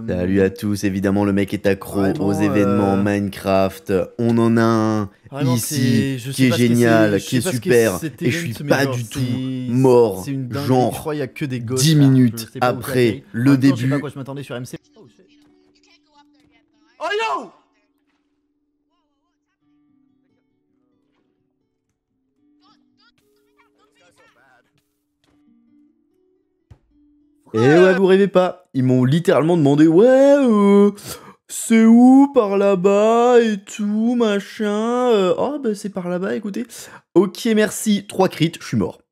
Salut à tous, évidemment le mec est accro Vraiment, aux événements Minecraft. On en a un Vraiment, ici je qui sais est pas ce que génial, je qui est sais pas ce que super, cet et je event, suis mais pas genre, du tout c'est mort, une dinguerie. Je genre crois qu'il y a que des gosses 10 là. Je minutes sais pas où ça après atterrit. En le même temps, je sais pas à début. quoi je m'attendais sur MC. Oh yo! Et ouais, vous rêvez pas, ils m'ont littéralement demandé ouais, c'est où par là-bas et tout, machin. Oh bah c'est par là-bas, écoutez. Ok, merci, 3 crits, je suis mort.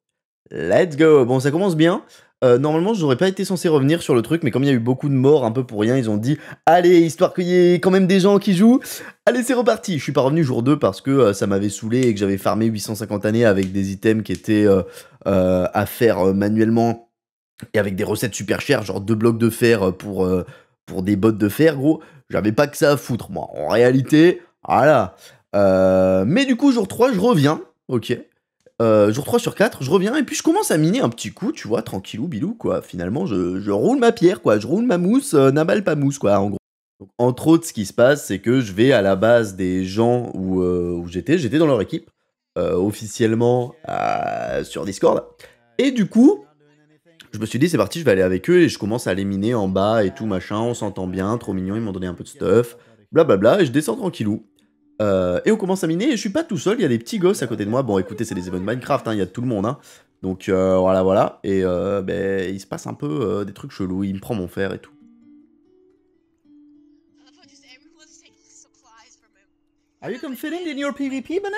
Let's go. Bon, ça commence bien. Normalement, j'aurais pas été censé revenir sur le truc, mais comme il y a eu beaucoup de morts un peu pour rien, ils ont dit allez, histoire qu'il y ait quand même des gens qui jouent. Allez, c'est reparti. Je suis pas revenu jour 2 parce que ça m'avait saoulé et que j'avais farmé 850 années avec des items qui étaient à faire manuellement et avec des recettes super chères, genre 2 blocs de fer pour des bottes de fer, gros. J'avais pas que ça à foutre, moi. En réalité, voilà. Mais du coup, jour 3, je reviens. Ok. Jour 3 sur 4, je reviens et puis je commence à miner un petit coup, tu vois, tranquillou, bilou, quoi. Finalement, je roule ma pierre, quoi. Je roule ma mousse, n'abale pas mousse, quoi, en gros. Donc, entre autres, ce qui se passe, c'est que je vais à la base des gens où j'étais. J'étais dans leur équipe, officiellement sur Discord. Et du coup, je me suis dit, c'est parti, je vais aller avec eux et je commence à les miner en bas et tout, machin. On s'entend bien, trop mignon, ils m'ont donné un peu de stuff, blablabla, et je descends tranquillou. Et on commence à miner, et je suis pas tout seul, il y a des petits gosses à côté de moi. Bon, écoutez, c'est des événements Minecraft, hein, il y a tout le monde, hein. Donc voilà, voilà. Et ben, il se passe un peu des trucs chelous, il me prend mon fer et tout. Are you confident in your PvP, banana?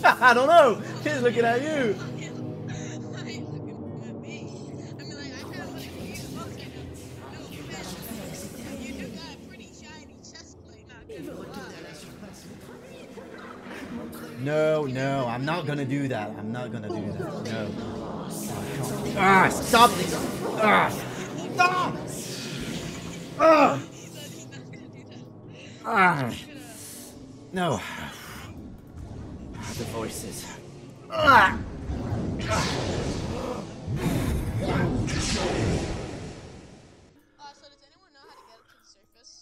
I don't know. He's looking at you. No, no, I'm not gonna do that. I'm not gonna do that. No. Ah, stop this. Ah, stop. Ah. Ah. No. The voices. Ah. So does anyone know how to get up to the surface?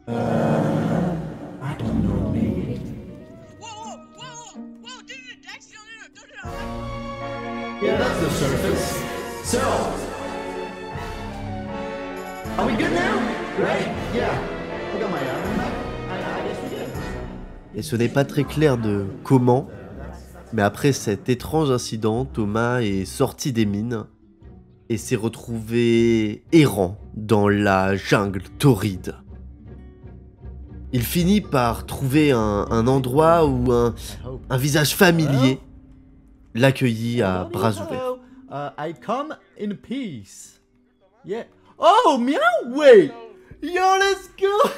I don't know, maybe. Whoa, dude, Dex, don't do that. Yeah, that's the surface. So, are we good now? Right? Yeah. I got my arm back. I guess we're good. Et ce n'est pas très clair de comment, mais après cet étrange incident, Thomas est sorti des mines et s'est retrouvé errant dans la jungle torride. Il finit par trouver un endroit où un visage familier l'accueillit à bras ouverts. I come in peace. Yeah. Oh, meow, wait. Yo, let's go.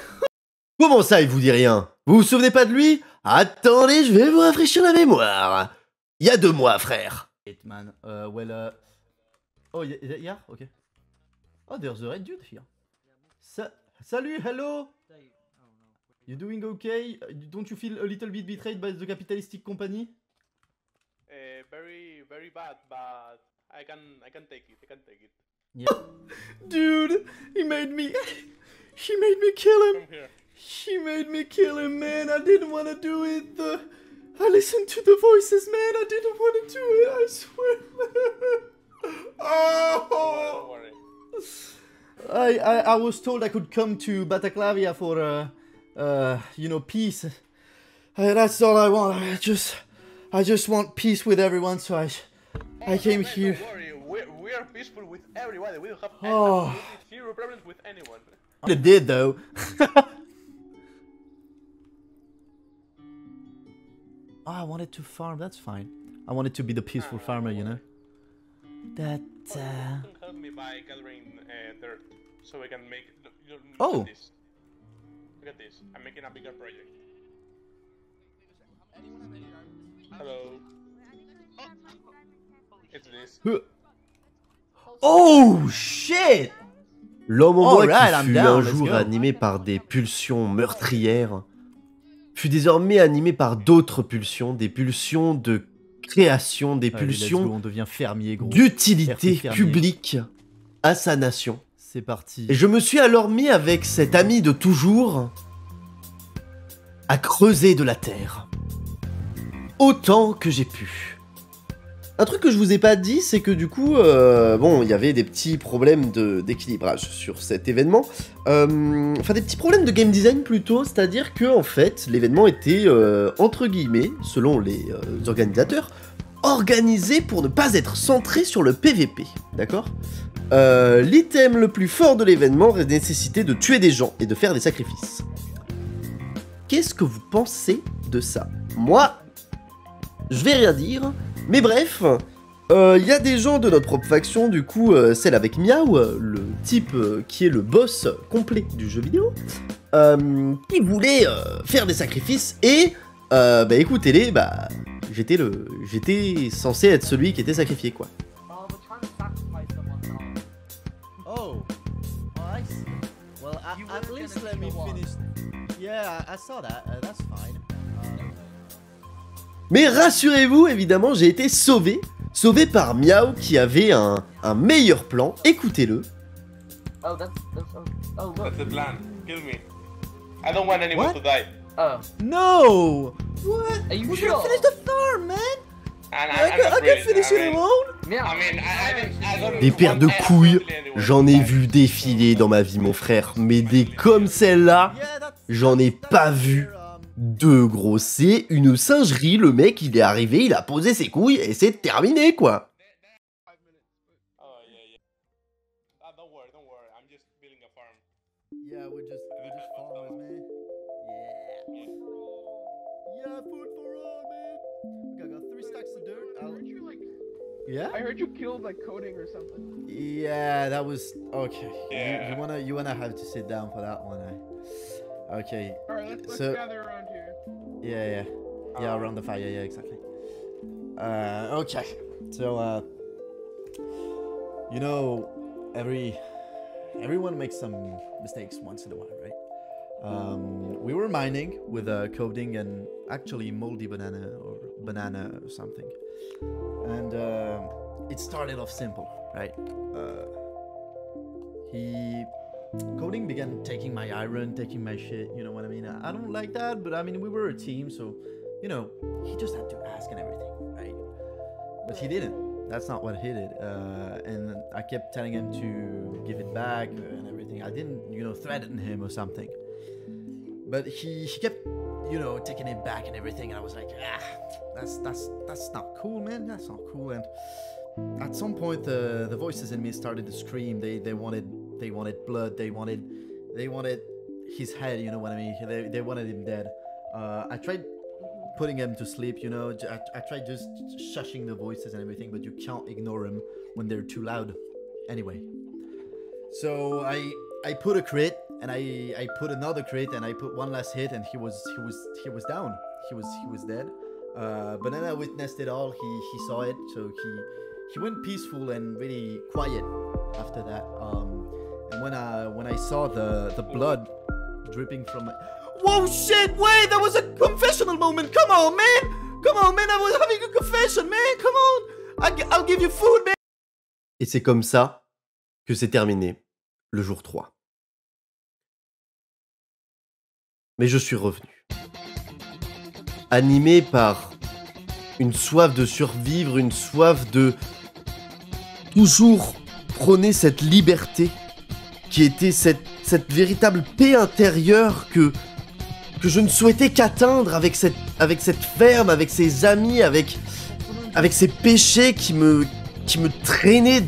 Comment ça, il vous dit rien? Vous vous souvenez pas de lui? Attendez, je vais vous rafraîchir la mémoire. Il y a 2 mois, frère. Man, oh, yeah, okay. Oh, there's a red dude here. Salut, hello. You doing okay? Don't you feel a little bit betrayed by the capitalistic company? Very bad, but I can take it. I can take it. Yeah. Dude, he made me kill him. Come here. She made me kill him, man. I didn't want to do it. I listened to the voices, man. I didn't want to do it. I swear. Don't Oh. worry. I was told I could come to Bataclavia for peace. That's all I want. I just want peace with everyone. So I came here. Don't worry. We are peaceful with everybody. We don't have Oh. zero problems with anyone. I did though. Oh, I wanted to farm. That's fine. I wanted to be the peaceful farmer, you know. That. You can help me by gathering dirt, so we can make. Look Oh. at this. Look at this. I'm making a bigger project. Hello. It's this. Oh shit! L'homme en bois Alright, qui I'm fut down, un let's jour go. animé par des pulsions meurtrières fut désormais animé par d'autres pulsions, des pulsions de création, des Allez, let's go, pulsions on devient fermier, gros. d'utilité Fermier. publique à sa nation. C'est parti. Et je me suis alors mis avec cet ami de toujours à creuser de la terre. Autant que j'ai pu. Un truc que je vous ai pas dit, c'est que du coup, bon, il y avait des petits problèmes d'équilibrage sur cet événement. Enfin, des petits problèmes de game design plutôt, c'est-à-dire que, en fait, l'événement était, entre guillemets, selon les organisateurs, organisé pour ne pas être centré sur le PVP, d'accord ? L'item le plus fort de l'événement nécessitait de tuer des gens et de faire des sacrifices. Qu'est-ce que vous pensez de ça ? Moi, je vais rien dire, mais bref, il y a des gens de notre propre faction, du coup, celle avec Miao, le type qui est le boss complet du jeu vidéo, qui voulait faire des sacrifices et, bah écoutez-les, bah, j'étais censé être celui qui était sacrifié, quoi. Oh, I see. Well, at least let me finish. Yeah, I saw that. That's fine. Mais rassurez-vous, évidemment, j'ai été sauvé par Miao qui avait un meilleur plan. Écoutez-le. Oh, that's oh That's look. the plan. Kill me. I don't want anyone What? to die. Oh, No! What? are you We sure? gotta finish the farm, man! And I I'm not can really, finish it alone! Yeah. I don't Des paires de want couilles, absolutely anyone j'en to ai die. vu défiler dans ma vie, mon frère. Mais des comme celle-là, Yeah, that's- j'en ai pas vu. Deux gros, c'est une singerie. Le mec, il est arrivé, il a posé ses couilles et c'est terminé, quoi. Oh yeah. Don't worry. I'm just building a farm. Yeah, we're just farmers, man. Yeah. Yeah, food for all, man. Okay, I got 3 stacks of dirt. Aren't you like? Yeah? I heard you killed like coding or something. Yeah, that was okay. Yeah. You wanna have to sit down for that one. Okay. All right, let's So- gather around here. Yeah, around the fire. Yeah, exactly. Okay. So, you know, everyone makes some mistakes once in a while, right? We were mining with coding and actually moldy banana or something, and it started off simple, right? Coding began taking my iron, taking my shit, you know what I mean? I don't like that, but I mean, we were a team, so, you know, he just had to ask and everything, right? But he didn't. That's not what he did. And I kept telling him to give it back and everything. I didn't, you know, threaten him or something. But he kept, you know, taking it back and everything. And I was like, that's not cool, man. That's not cool. And at some point, the voices in me started to scream. They wanted blood. They wanted his head. You know what I mean? They wanted him dead. I tried putting him to sleep. You know, I tried just shushing the voices and everything, but you can't ignore them when they're too loud. Anyway, so I put a crit and I put another crit and I put one last hit and he was down. He was dead. Banana witnessed it all. He saw it, so he went peaceful and really quiet after that. And when I saw the blood dripping from my... Whoa, shit, wait, that was a confessional moment. Come on, man. I was having a confession, man. Come on. I'll give you food, man. Et c'est comme ça que c'est terminé le jour 3. Mais je suis revenu. Animé par une soif de survivre, une soif de toujours prôner cette liberté qui était cette véritable paix intérieure que je ne souhaitais qu'atteindre avec cette ferme, avec ses amis, avec ces péchés qui me traînaient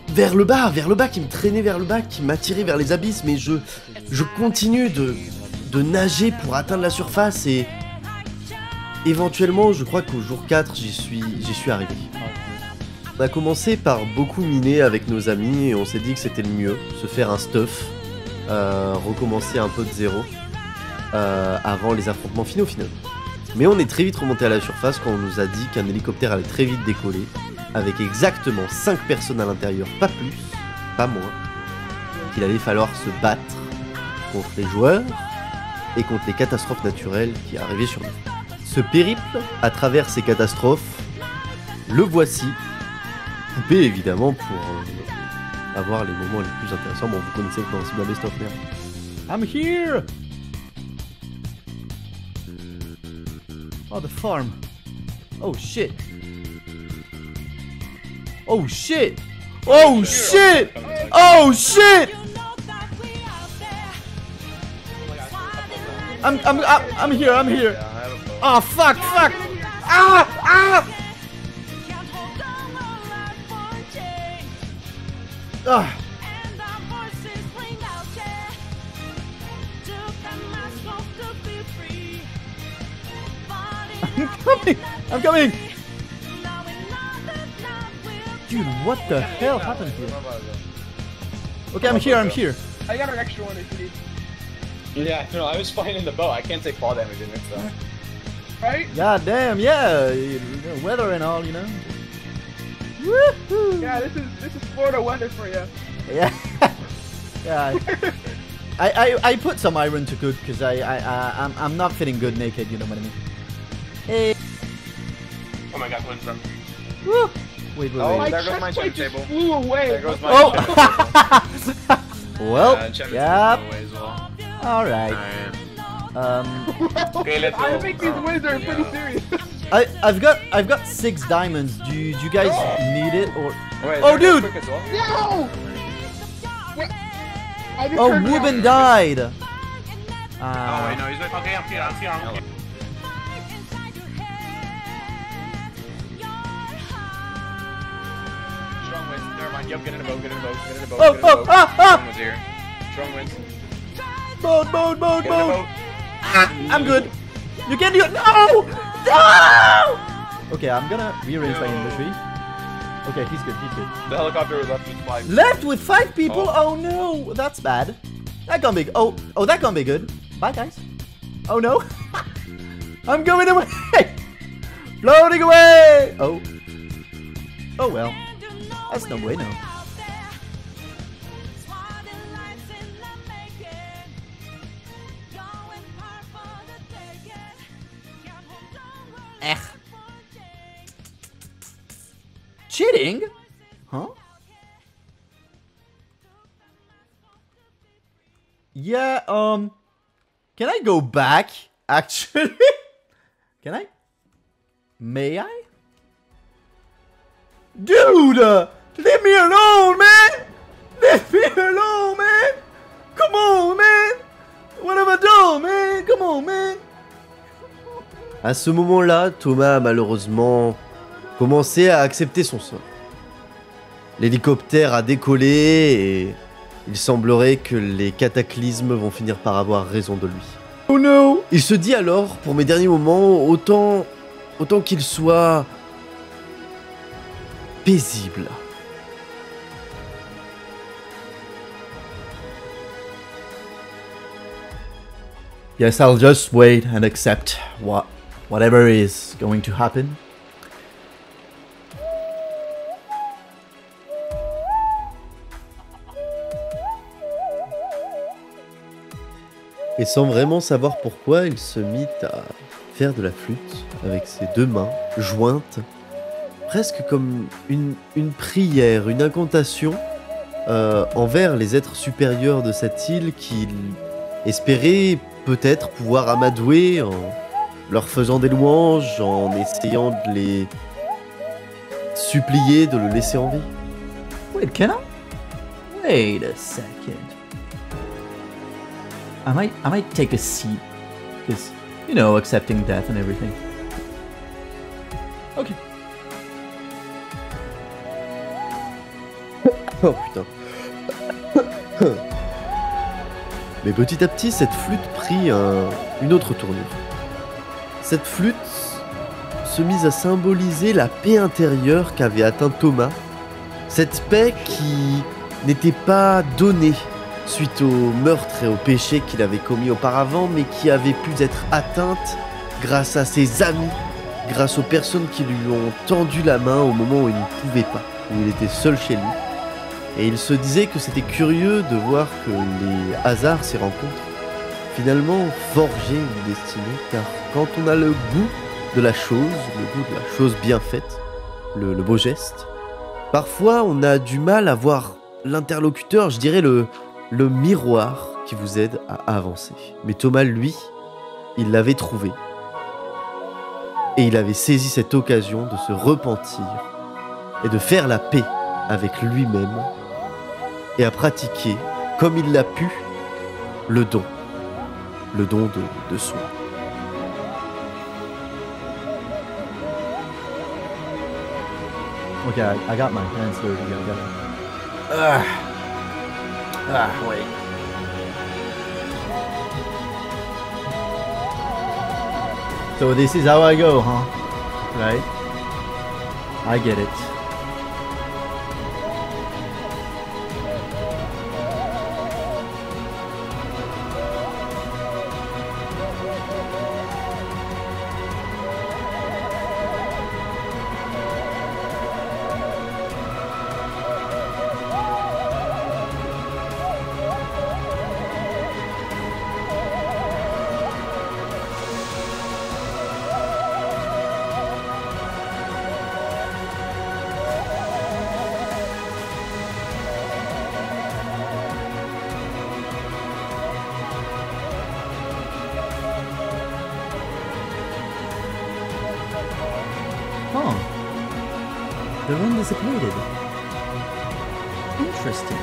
vers le bas, qui me traînaient vers le bas, qui m'attiraient vers les abysses, mais je continue de nager pour atteindre la surface et éventuellement, je crois qu'au jour 4, j'y suis arrivé. On a commencé par beaucoup miner avec nos amis et on s'est dit que c'était le mieux, se faire un stuff, recommencer un peu de zéro avant les affrontements finaux finalement. Mais on est très vite remonté à la surface quand on nous a dit qu'un hélicoptère allait très vite décoller, avec exactement 5 personnes à l'intérieur, pas plus, pas moins, qu'il allait falloir se battre contre les joueurs et contre les catastrophes naturelles qui arrivaient sur nous. Ce périple à travers ces catastrophes, le voici, coupé évidemment pour avoir les moments les plus intéressants. Bon, vous connaissez le principe d'un best-of, merde. I'm here! Oh, the farm. Oh shit. Oh shit! Oh shit! Oh shit! I'm here, I'm here. Oh fuck, fuck! Ah! Ah! Ah! I'm coming! Dude, what the hell happened here? Okay, I'm here, I'm here. I got an extra one if you need. Yeah, no, I was fine in the boat. I can't take fall damage in it, so. Right? God damn, yeah, weather and all, you know. Woohoo! Yeah, this is Florida weather for you. Yeah, yeah. I put some iron to cook because I'm not feeling good naked. You know what I mean? Hey. Oh my god, when's from? Woo. Wait. Oh, My there goes chest my plate chess just table. flew away. There goes my Oh. chess table. Well, Chess yep. table away as well. All right. Okay, let's I go. think these wins are pretty serious. I've got 6 diamonds. Do you guys need it or? Wait, Oh, there goes dude! quick as well. No! What? I just Oh, turned Ruben around. died. Oh wait, no, he's like, okay, I'm here, I'm here, I'm here. Strong wins. Never mind. Yep, get in a boat, get in a boat, get in a boat. Oh, get in a oh, boat. ah. Strong wins here. Strong wins. Boat. Get in a boat. I'm good. You can do it. No! No! Okay, I'm gonna rearrange my inventory. Okay, he's good. The helicopter was left with 5. Left with 5 people? Oh. Oh no, that's bad. That can't be. Oh, that can't be good. Bye, guys. Oh no. I'm going away. Floating away. Oh. Oh well. That's no way, no. Cheating? Huh? Yeah, can I go back, actually? Can I? May I? Dude! Leave me alone, man! Leave me alone, man! Come on, man! What have I done, man? Come on, man! À ce moment-là, Thomas a malheureusement commencé à accepter son sort. L'hélicoptère a décollé et il semblerait que les cataclysmes vont finir par avoir raison de lui. Oh no! Il se dit alors, pour mes derniers moments, autant qu'il soit paisible. Yes, I'll just wait and accept whatever is going to happen. Et sans vraiment savoir pourquoi, il se mit à faire de la flûte avec ses 2 mains jointes, presque comme une prière, une incantation envers les êtres supérieurs de cette île qu'il espérait peut-être pouvoir amadouer en leur faisant des louanges, en essayant de les supplier de le laisser en vie. Wait, can I? Wait a second. I might take a seat, because, you know, accepting death and everything. Okay. Oh putain. Mais petit à petit, cette flûte prit une autre tournure. Cette flûte se mise à symboliser la paix intérieure qu'avait atteint Thomas. Cette paix qui n'était pas donnée suite au meurtre et au péché qu'il avait commis auparavant, mais qui avait pu être atteinte grâce à ses amis, grâce aux personnes qui lui ont tendu la main au moment où il ne pouvait pas, où il était seul chez lui. Et il se disait que c'était curieux de voir que les hasards, ces rencontres, finalement forger une destinée, car quand on a le goût de la chose, bien faite, le beau geste, parfois on a du mal à voir l'interlocuteur, je dirais le miroir qui vous aide à avancer. Mais Thomas, lui, il l'avait trouvé. Et il avait saisi cette occasion de se repentir et de faire la paix avec lui-même et à pratiquer, comme il l'a pu, le don de soi. Okay, I got my hands dirty. Wait. So this is how I go, huh? Right? I get it. The room dissipated. Interesting.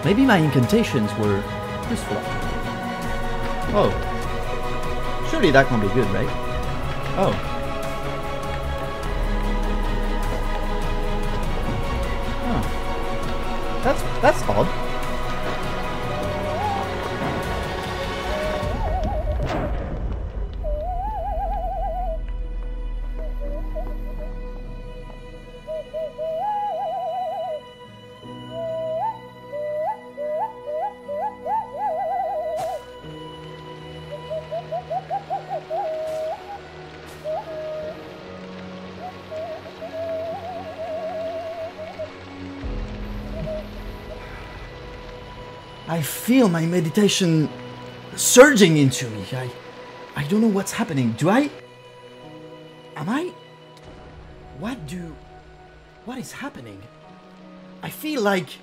Maybe my incantations were useful. Oh. Surely that can be good, right? Oh. Huh. That's odd. I feel my meditation surging into me. I don't know what's happening. What is happening? I feel like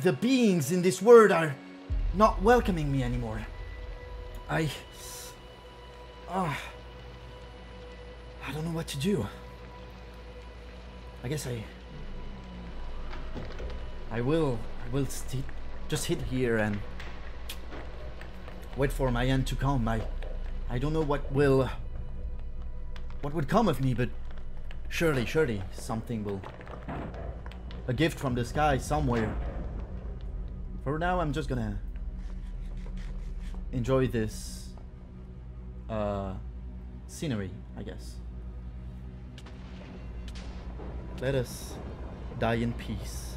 the beings in this world are not welcoming me anymore. I don't know what to do. I guess I will just sit here and wait for my end to come. I don't know what would come of me, but surely something will, a gift from the sky somewhere. For now, I'm just gonna enjoy this scenery, I guess. Let us die in peace.